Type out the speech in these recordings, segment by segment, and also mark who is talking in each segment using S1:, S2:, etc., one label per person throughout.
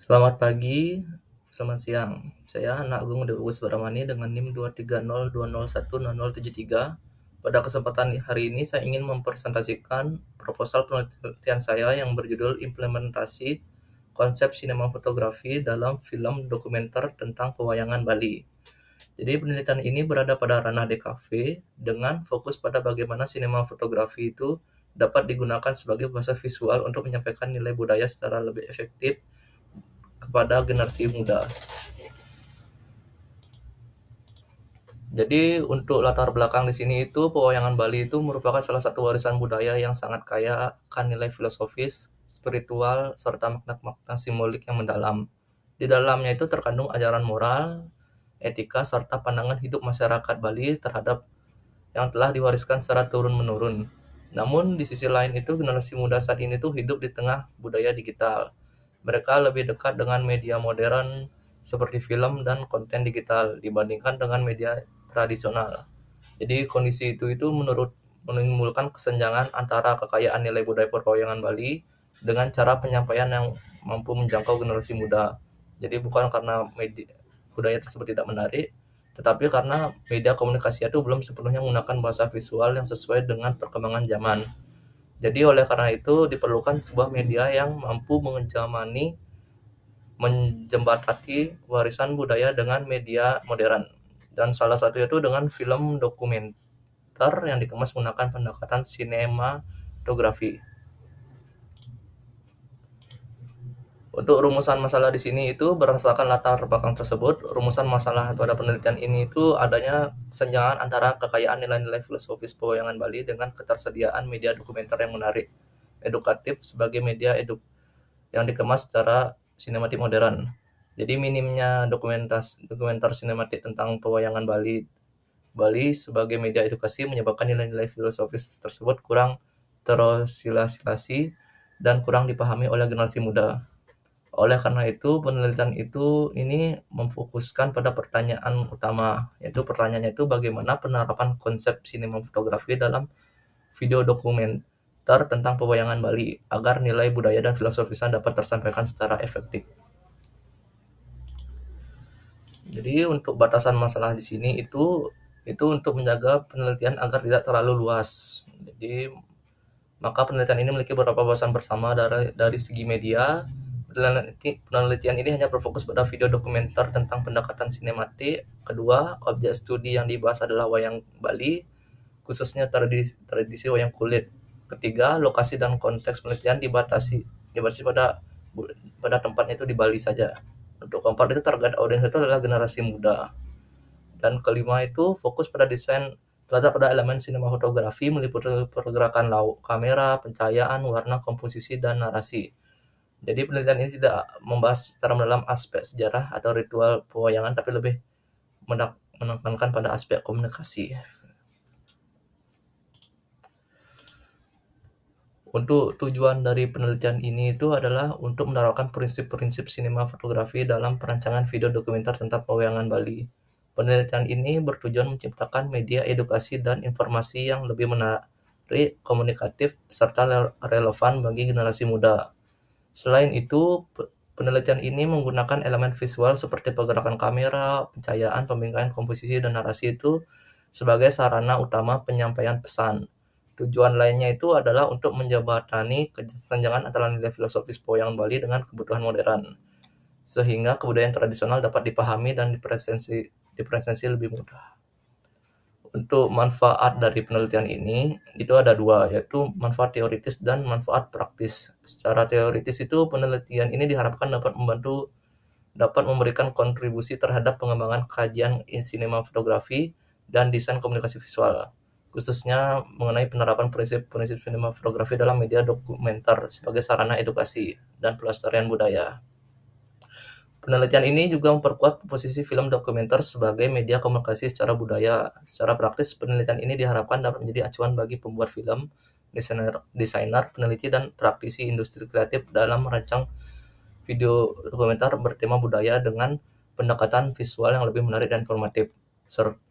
S1: Selamat pagi, selamat siang. Saya Hana Agung Dewa Kusbaramani dengan NIM 230201073. Pada kesempatan hari ini saya ingin mempresentasikan proposal penelitian saya yang berjudul Implementasi Konsep Sinematografi dalam Film Dokumenter tentang Pewayangan Bali. Jadi penelitian ini berada pada ranah DKV dengan fokus pada bagaimana sinematografi itu dapat digunakan sebagai bahasa visual untuk menyampaikan nilai budaya secara lebih efektif kepada generasi muda. Jadi untuk latar belakang di sini itu pewayangan Bali itu merupakan salah satu warisan budaya yang sangat kaya akan nilai filosofis, spiritual, serta makna-makna simbolik yang mendalam. Di dalamnya itu terkandung ajaran moral, etika, serta pandangan hidup masyarakat Bali terhadap yang telah diwariskan secara turun-menurun. Namun di sisi lain itu generasi muda saat ini tuh hidup di tengah budaya digital. Mereka lebih dekat dengan media modern seperti film dan konten digital dibandingkan dengan media tradisional. Jadi kondisi itu menimbulkan kesenjangan antara kekayaan nilai budaya perwayangan Bali dengan cara penyampaian yang mampu menjangkau generasi muda. Jadi bukan karena budaya tersebut tidak menarik, tetapi karena media komunikasi itu belum sepenuhnya menggunakan bahasa visual yang sesuai dengan perkembangan zaman. Jadi oleh karena itu diperlukan sebuah media yang mampu menjembatani warisan budaya dengan media modern. Dan salah satunya itu dengan film dokumenter yang dikemas menggunakan pendekatan sinematografi. Untuk rumusan masalah di sini itu berdasarkan latar belakang tersebut, rumusan masalah pada penelitian ini itu adanya kesenjangan antara kekayaan nilai-nilai filosofis pewayangan Bali dengan ketersediaan media dokumenter yang menarik, edukatif sebagai media yang dikemas secara sinematik modern. Jadi minimnya dokumenter sinematik tentang pewayangan Bali sebagai media edukasi menyebabkan nilai-nilai filosofis tersebut kurang terosialisasi dan kurang dipahami oleh generasi muda. Oleh karena itu, penelitian ini memfokuskan pada pertanyaan utama, yaitu pertanyaannya itu bagaimana penerapan konsep sinematografi dalam video dokumenter tentang pewayangan Bali agar nilai budaya dan filosofisnya dapat tersampaikan secara efektif. Jadi untuk batasan masalah di sini itu untuk menjaga penelitian agar tidak terlalu luas. Jadi maka penelitian ini memiliki beberapa bahasan bersama dari segi media. Penelitian ini hanya berfokus pada video dokumenter tentang pendekatan sinematik. Kedua, objek studi yang dibahas adalah wayang Bali, khususnya tradisi wayang kulit. Ketiga, lokasi dan konteks penelitian dibatasi pada tempatnya itu di Bali saja. Untuk keempat itu target audiens itu adalah generasi muda. Dan kelima itu fokus pada desain terhadap pada elemen sinematografi meliputi pergerakan kamera, pencahayaan, warna, komposisi, dan narasi. Jadi penelitian ini tidak membahas secara mendalam aspek sejarah atau ritual pewayangan, tapi lebih menekankan pada aspek komunikasi. Untuk tujuan dari penelitian ini itu adalah untuk menerapkan prinsip-prinsip sinematografi dalam perancangan video dokumenter tentang pewayangan Bali. Penelitian ini bertujuan menciptakan media edukasi dan informasi yang lebih menarik, komunikatif, serta relevan bagi generasi muda. Selain itu, penelitian ini menggunakan elemen visual seperti pergerakan kamera, pencahayaan, pembingkaian komposisi, dan narasi itu sebagai sarana utama penyampaian pesan. Tujuan lainnya itu adalah untuk menjembatani kesenjangan antara nilai filosofis pewayangan Bali dengan kebutuhan modern, sehingga kebudayaan tradisional dapat dipahami dan dipresentasi lebih mudah. Untuk manfaat dari penelitian ini, itu ada dua, yaitu manfaat teoritis dan manfaat praktis. Secara teoritis itu penelitian ini diharapkan dapat memberikan kontribusi terhadap pengembangan kajian sinematografi dan desain komunikasi visual, khususnya mengenai penerapan prinsip-prinsip sinematografi dalam media dokumenter sebagai sarana edukasi dan pelestarian budaya. Penelitian ini juga memperkuat posisi film dokumenter sebagai media komunikasi secara budaya. Secara praktis, penelitian ini diharapkan dapat menjadi acuan bagi pembuat film, desainer, peneliti, dan praktisi industri kreatif dalam merancang video dokumenter bertema budaya dengan pendekatan visual yang lebih menarik dan informatif.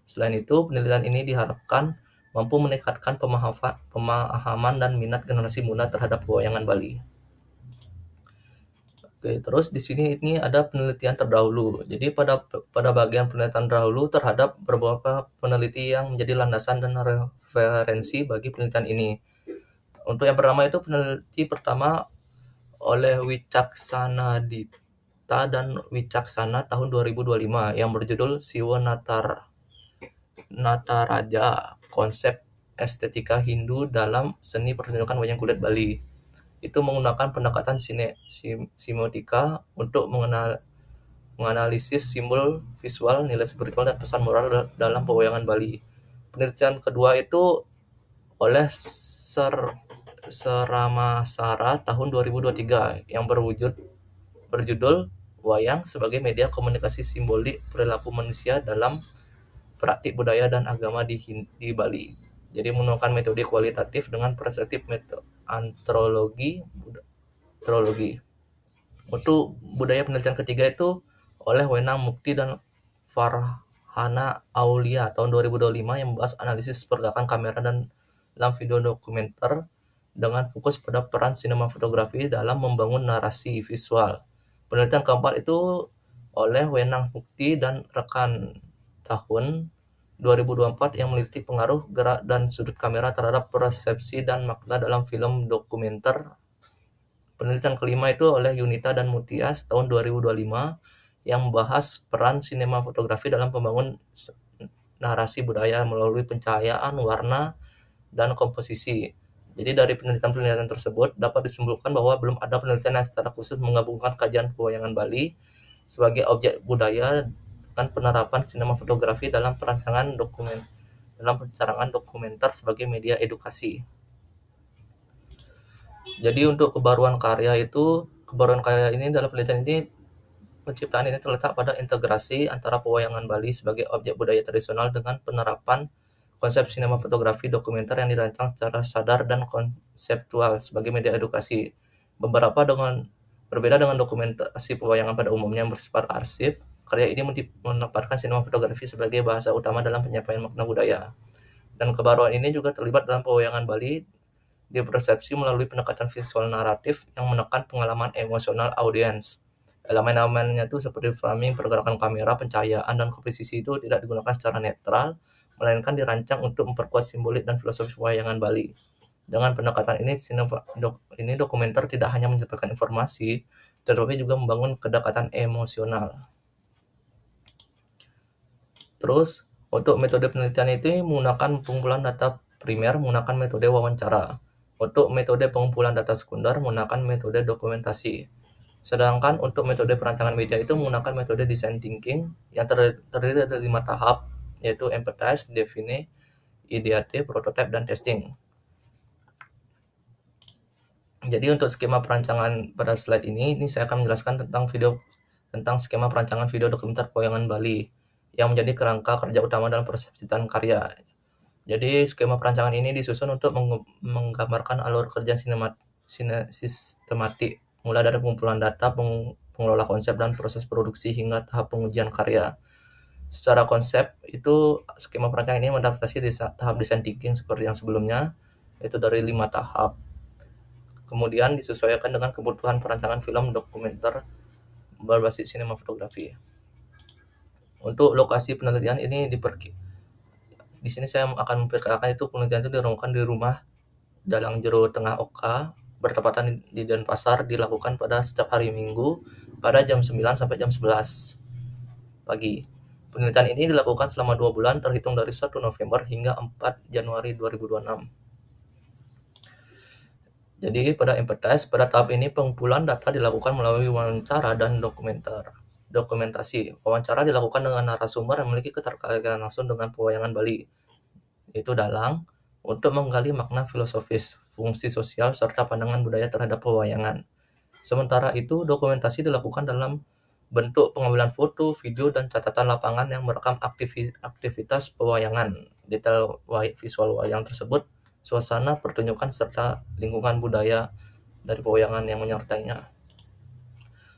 S1: Selain itu, penelitian ini diharapkan mampu meningkatkan pemahaman dan minat generasi muda terhadap pewayangan Bali. Oke, terus di sini ini ada penelitian terdahulu. Jadi pada bagian penelitian terdahulu terhadap beberapa peneliti yang menjadi landasan dan referensi bagi penelitian ini. Untuk yang pertama itu peneliti pertama oleh Wicaksana Dita dan Wicaksana tahun 2025 yang berjudul Siwa Nataraja, konsep estetika Hindu dalam seni pertunjukan wayang kulit Bali. Itu menggunakan pendekatan semiotika untuk menganalisis simbol visual, nilai spiritual, dan pesan moral dalam pewayangan Bali. Penelitian kedua itu oleh Seramasara tahun 2023 yang berjudul Wayang sebagai Media Komunikasi Simbolik Perilaku Manusia dalam Praktik Budaya dan Agama di Bali. Jadi menggunakan metode kualitatif dengan perspektif antrologi. Untuk budaya penelitian ketiga itu oleh Wenang Mukti dan Farhana Aulia tahun 2025 yang membahas analisis pergerakan kamera dan dalam video dokumenter dengan fokus pada peran sinematografi dalam membangun narasi visual. Penelitian keempat itu oleh Wenang Mukti dan rekan tahun 2024 yang meneliti pengaruh gerak dan sudut kamera terhadap persepsi dan makna dalam film dokumenter. Penelitian kelima itu oleh Yunita dan Mutias tahun 2025 yang membahas peran sinematografi dalam pembangun narasi budaya melalui pencahayaan, warna, dan komposisi. Jadi dari penelitian-penelitian tersebut dapat disimpulkan bahwa belum ada penelitian yang secara khusus menggabungkan kajian pewayangan Bali sebagai objek budaya dengan penerapan sinematografi dalam perancangan dokumenter sebagai media edukasi. Jadi untuk kebaruan karya ini dalam penelitian ini penciptaan ini terletak pada integrasi antara pewayangan Bali sebagai objek budaya tradisional dengan penerapan konsep sinematografi dokumenter yang dirancang secara sadar dan konseptual sebagai media edukasi. Berbeda dengan dokumentasi pewayangan pada umumnya yang bersifat arsip, karya ini menempatkan sinematografi sebagai bahasa utama dalam penyampaian makna budaya. Dan kebaruan ini juga terlibat dalam pewayangan Bali dipersepsi melalui pendekatan visual naratif yang menekan pengalaman emosional audiens. Elemen-elemennya itu seperti framing, pergerakan kamera, pencahayaan, dan komposisi itu tidak digunakan secara netral, melainkan dirancang untuk memperkuat simbolik dan filosofi pewayangan Bali. Dengan pendekatan ini dokumenter tidak hanya menyampaikan informasi, tetapi juga membangun kedekatan emosional. Terus, untuk metode penelitian itu menggunakan pengumpulan data primer menggunakan metode wawancara. Untuk metode pengumpulan data sekunder menggunakan metode dokumentasi. Sedangkan untuk metode perancangan media itu menggunakan metode design thinking yang terdiri dari 5 tahap, yaitu empathize, define, ideate, prototype, dan testing. Jadi untuk skema perancangan pada slide ini saya akan menjelaskan tentang skema perancangan video dokumenter pewayangan Bali yang menjadi kerangka kerja utama dalam proses penciptaan karya. Jadi skema perancangan ini disusun untuk menggambarkan alur kerja sistematik, mulai dari pengumpulan data, pengelola konsep, dan proses produksi hingga tahap pengujian karya. Secara konsep itu skema perancangan ini mengadaptasi tahap design thinking seperti yang sebelumnya, yaitu dari 5 tahap. Kemudian disesuaikan dengan kebutuhan perancangan film dokumenter berbasis sinematografi. Untuk lokasi penelitian ini di sini saya akan memperkirakan itu penelitian itu dilakukan di rumah Dalang Jero Tengah Oka, bertepatan di Denpasar, dilakukan pada setiap hari Minggu pada jam 9 sampai jam 11 pagi. Penelitian ini dilakukan selama 2 bulan terhitung dari 1 November hingga 4 Januari 2026. Jadi pada empathize, pada tahap ini pengumpulan data dilakukan melalui wawancara dan dokumentasi. Wawancara dilakukan dengan narasumber yang memiliki keterkaitan langsung dengan pewayangan Bali, yaitu dalang, untuk menggali makna filosofis, fungsi sosial, serta pandangan budaya terhadap pewayangan. Sementara itu, dokumentasi dilakukan dalam bentuk pengambilan foto, video, dan catatan lapangan yang merekam aktivitas pewayangan, detail visual wayang tersebut, suasana pertunjukan, serta lingkungan budaya dari pewayangan yang menyertainya.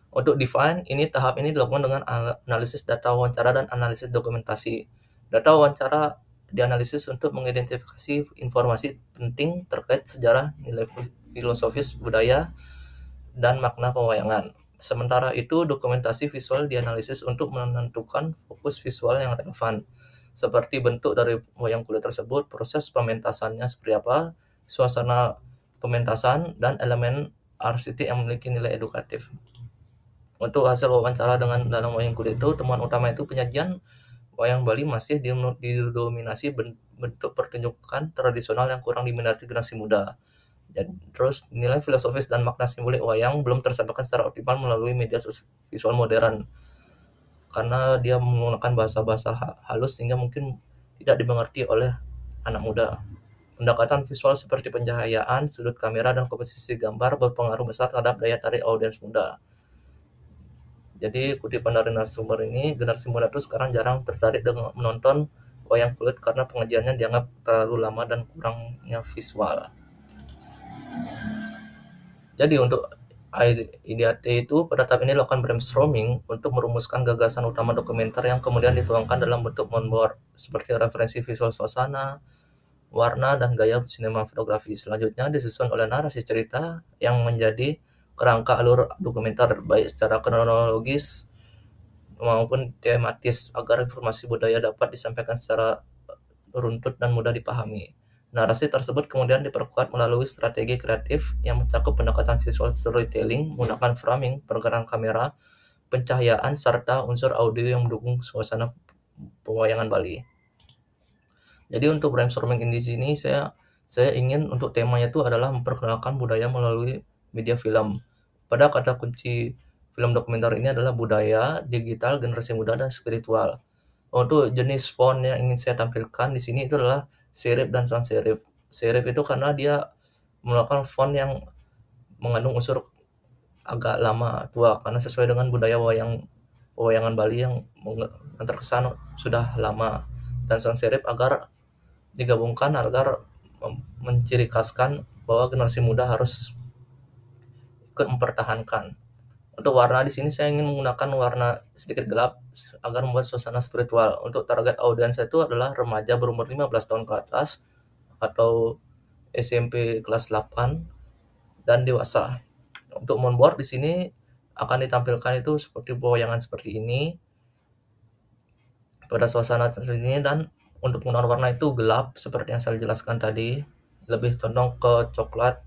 S1: Untuk define, tahap ini dilakukan dengan analisis data wawancara dan analisis dokumentasi. Data wawancara dianalisis untuk mengidentifikasi informasi penting terkait sejarah, nilai filosofis budaya, dan makna pewayangan. Sementara itu, dokumentasi visual dianalisis untuk menentukan fokus visual yang relevan, seperti bentuk dari wayang kulit tersebut, proses pementasannya seperti apa, suasana pementasan, dan elemen arsitek yang memiliki nilai edukatif. Untuk hasil wawancara dengan dalam wayang kulit itu, temuan utama itu penyajian wayang Bali masih didominasi bentuk pertunjukan tradisional yang kurang diminati generasi muda. Dan terus nilai filosofis dan makna simbolik wayang belum tersampaikan secara optimal melalui media visual modern karena dia menggunakan bahasa-bahasa halus sehingga mungkin tidak dimengerti oleh anak muda. Pendekatan visual seperti pencahayaan, sudut kamera, dan komposisi gambar berpengaruh besar terhadap daya tarik audiens muda. Jadi kutipan dari narasumber ini, generasi muda itu sekarang jarang tertarik dengan menonton wayang kulit karena pengajiannya dianggap terlalu lama dan kurangnya visual. Jadi untuk IDAT itu pada tahap ini lakukan brainstorming untuk merumuskan gagasan utama dokumenter yang kemudian dituangkan dalam bentuk moodboard seperti referensi visual suasana, warna, dan gaya sinematografi. Selanjutnya disusun oleh narasi cerita yang menjadi kerangka alur dokumenter baik secara kronologis maupun tematis agar informasi budaya dapat disampaikan secara runtut dan mudah dipahami. Narasi tersebut kemudian diperkuat melalui strategi kreatif yang mencakup pendekatan visual storytelling, menggunakan framing, pergerakan kamera, pencahayaan, serta unsur audio yang mendukung suasana pewayangan Bali. Jadi untuk brainstorming di sini saya ingin untuk temanya itu adalah memperkenalkan budaya melalui media film. Pada kata kunci film dokumenter ini adalah budaya, digital, generasi muda, dan spiritual. Untuk jenis font yang ingin saya tampilkan di sini itu adalah serif dan sans serif. Serif itu karena dia melakukan font yang mengandung unsur agak lama tua karena sesuai dengan budaya wayangan Bali yang terkesan sudah lama, dan sans serif agar digabungkan agar menciri khaskan bahwa generasi muda harus ikut mempertahankan. Untuk warna di sini saya ingin menggunakan warna sedikit gelap agar membuat suasana spiritual. Untuk target audiens itu adalah remaja berumur 15 tahun ke atas atau SMP kelas 8 dan dewasa. Untuk moodboard di sini akan ditampilkan itu seperti pewayangan seperti ini pada suasana seperti ini, dan untuk penggunaan warna itu gelap seperti yang saya jelaskan tadi, lebih condong ke coklat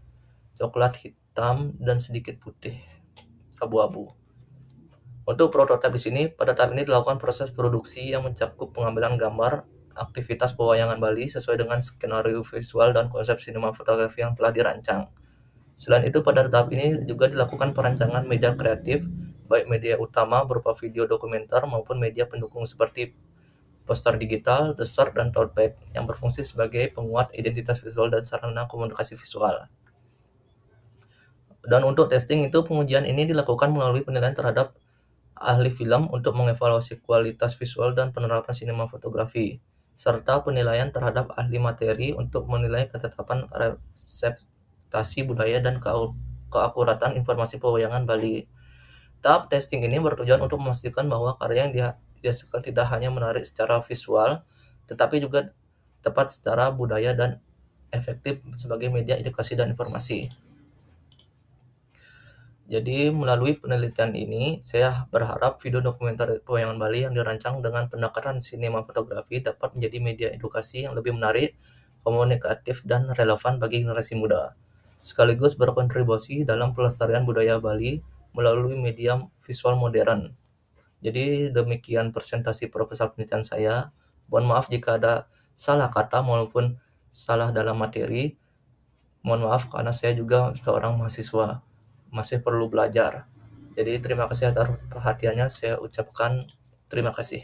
S1: hitam dan sedikit putih abu-abu. Untuk prototipe di sini, pada tahap ini dilakukan proses produksi yang mencakup pengambilan gambar aktivitas pewayangan Bali sesuai dengan skenario visual dan konsep sinematografi yang telah dirancang. Selain itu, pada tahap ini juga dilakukan perancangan media kreatif, baik media utama berupa video dokumenter maupun media pendukung seperti poster digital, dessert, dan tote bag yang berfungsi sebagai penguat identitas visual dan sarana komunikasi visual. Dan untuk testing itu, pengujian ini dilakukan melalui penilaian terhadap ahli film untuk mengevaluasi kualitas visual dan penerapan sinematografi, serta penilaian terhadap ahli materi untuk menilai ketetapan reseptasi budaya dan keakuratan informasi pewayangan Bali. Tahap testing ini bertujuan untuk memastikan bahwa karya yang dihasilkan tidak hanya menarik secara visual, tetapi juga tepat secara budaya dan efektif sebagai media edukasi dan informasi. Jadi melalui penelitian ini, saya berharap video dokumenter pewayangan Bali yang dirancang dengan pendekatan sinematografi dapat menjadi media edukasi yang lebih menarik, komunikatif, dan relevan bagi generasi muda, sekaligus berkontribusi dalam pelestarian budaya Bali melalui media visual modern. Jadi demikian presentasi proposal penelitian saya. Mohon maaf jika ada salah kata maupun salah dalam materi. Mohon maaf karena saya juga seorang mahasiswa, masih perlu belajar. Jadi terima kasih atas perhatiannya, saya ucapkan terima kasih.